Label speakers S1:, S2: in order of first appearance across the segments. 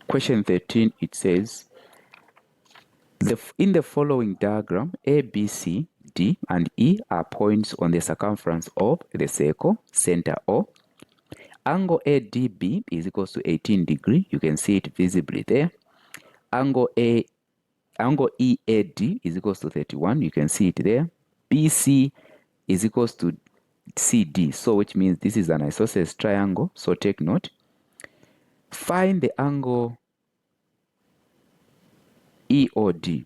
S1: Question 13, it says, in the following diagram, A, B, C, D, and E are points on the circumference of the circle, center O. Angle ADB is equals to 18 degrees. You can see it visibly there. Angle EAD is equals to 31. You can see it there. BC is equals to CD. So which means this is an isosceles triangle. So take note. Find the angle EOD.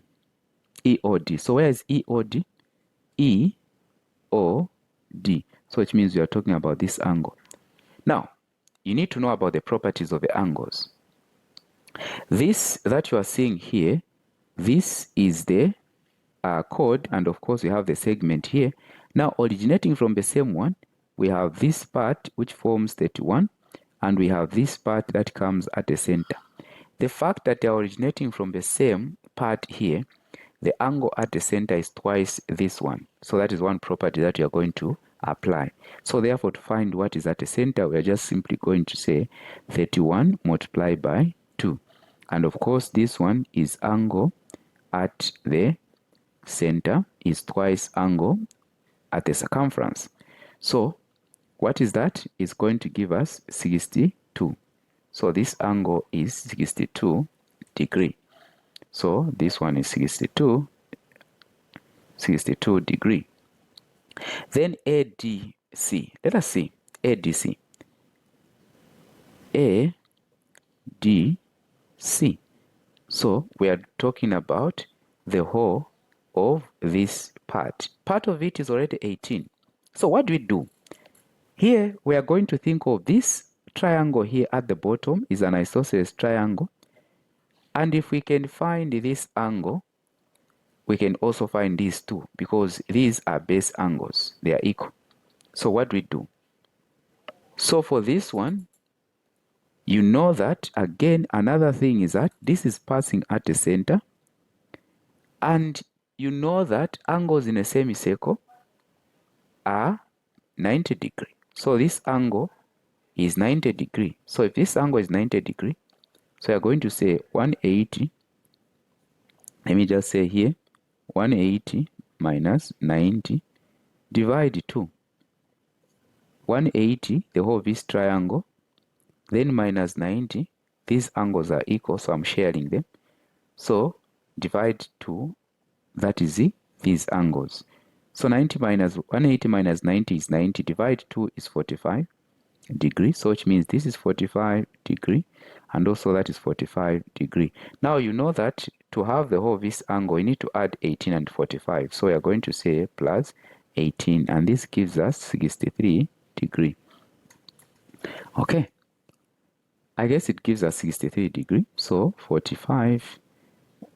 S1: EOD. So where is EOD? EOD. So which means we are talking about this angle. Now, you need to know about the properties of the angles. This that you are seeing here, this is the chord, and of course we have the segment here. Now, originating from the same one, we have this part which forms 31, and we have this part that comes at the center. The fact that they are originating from the same part here, the angle at the center is twice this one. So that is one property that you are going to apply. So therefore, to find what is at the center, we are just simply going to say 31 multiplied by 2. And of course, this one is angle at the center is twice angle at the circumference. So what is that? It's going to give us 62. So this angle is 62 degree. So this one is 62 degree. Then ADC. Let us see ADC. ADC. So we are talking about the whole of this part. Part of it is already 18. So what do we do? Here we are going to think of this triangle here at the bottom is an isosceles triangle. And if we can find this angle, we can also find these two because these are base angles. They are equal. So what do we do? So for this one, you know that, again, another thing is that this is passing at the center. And you know that angles in a semicircle are 90 degrees. So this angle is 90 degrees. So if this angle is 90 degrees, so you're going to say 180. Let me just say here, 180 minus 90 divide 2. 180, the whole of this triangle, then minus 90. These angles are equal, so I'm sharing them. So divide 2, that is these angles. So 90 minus 180 minus 90 is 90. Divide 2 is 45 degrees. So which means this is 45 degrees, and also that is 45 degrees. Now you know that to have the whole of this angle, you need to add 18 and 45. So we are going to say plus 18, and this gives us 63 degrees. Okay. I guess it gives us 63 degrees. So 45,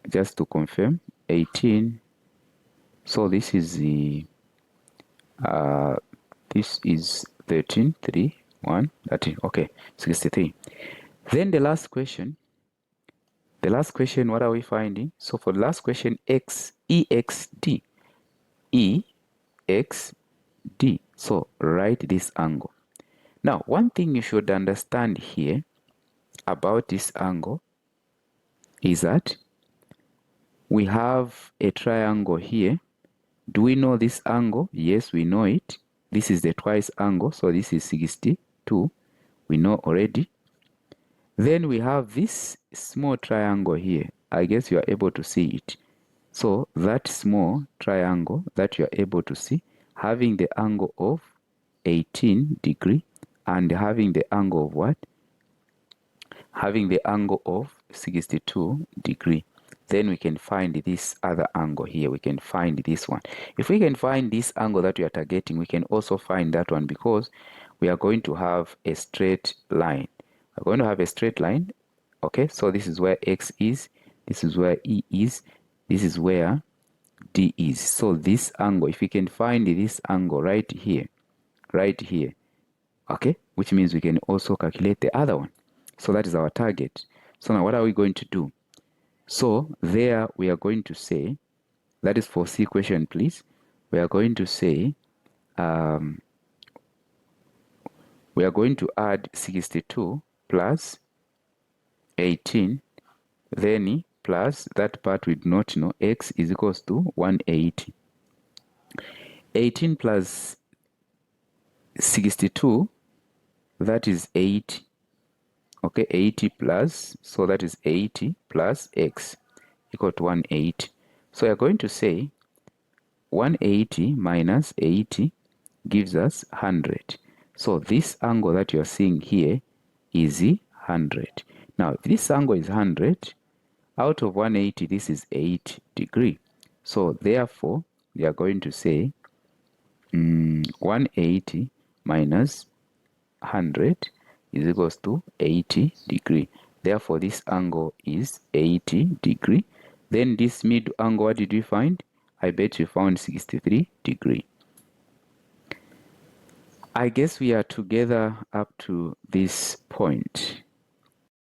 S1: just to confirm, 18. So this is the this is 13, 3, 1, 13. Okay, 63. Then the last question, what are we finding? So for the last question, EXD. EXD. So write this angle. Now, one thing you should understand here about this angle is that we have a triangle here. Do we know this angle? Yes, we know it. This is the twice angle, so this is 62. We know already. Then we have this small triangle here. I guess you are able to see it. So that small triangle that you are able to see, having the angle of 18 degree and having the angle of what? Having the angle of 62 degree. Then we can find this other angle here. We can find this one. If we can find this angle that we are targeting, we can also find that one because we are going to have a straight line. We're going to have a straight line. Okay, so this is where X is. This is where E is. This is where D is. So this angle, if we can find this angle right here, okay, which means we can also calculate the other one. So that is our target. So now what are we going to do? So there we are going to say, that is for C question, please. We are going to say, we are going to add 62 plus 18, then plus that part we do not know, x is equals to 180. 18 plus 62, that is 80. Okay, 80 plus, so that is 80 plus x equal to 180. So you're going to say 180 minus 80 gives us 100. So this angle that you're seeing here is 100. Now, if this angle is 100, out of 180, this is 8 degrees. So therefore, we are going to say 180 minus 100 is equals to 80 degree. Therefore, this angle is 80 degree. Then this mid angle, what did we find? I bet you found 63 degree. I guess we are together up to this point.